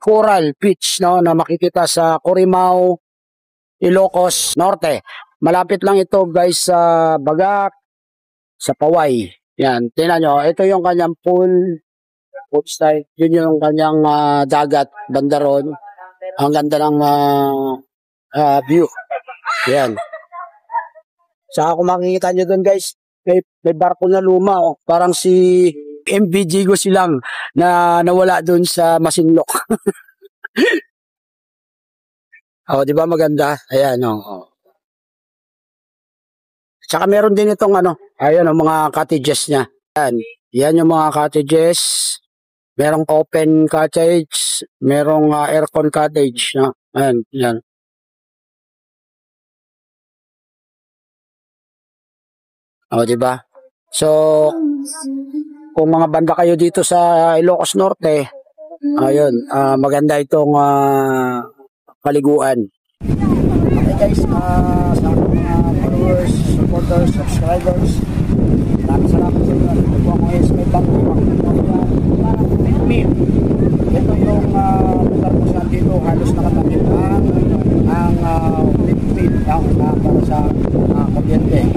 Coral Beach, no, na makikita sa Corimao, Ilocos Norte. Malapit lang ito guys sa Bagak, sa Paway. Yan, tingnan nyo, ito yung kanyang pool style. Yun yung kanyang dagat, bandaron. Ang ganda ng view. Yan. Saka kung makikita nyo dun guys, may barko na luma. Oh. Parang si MV Gigo silang na nawala dun sa Masinloc. Oh, di ba maganda? Ayan, oh. Tsaka meron din itong ayan ang mga cottages niya. Yan yung mga cottages. Merong open cottage, merong aircon cottage, no? Ayan, yan. Oh, di ba? So, kung mga banda kayo dito sa Ilocos Norte, ayun, maganda itong paliguan. Okay guys, sa mga followers, supporters, subscribers, maraming salamat sa inyo. Ito po ako is may bago ito yung lugar ko saan dito halos nakatakip ang para sa kuryente.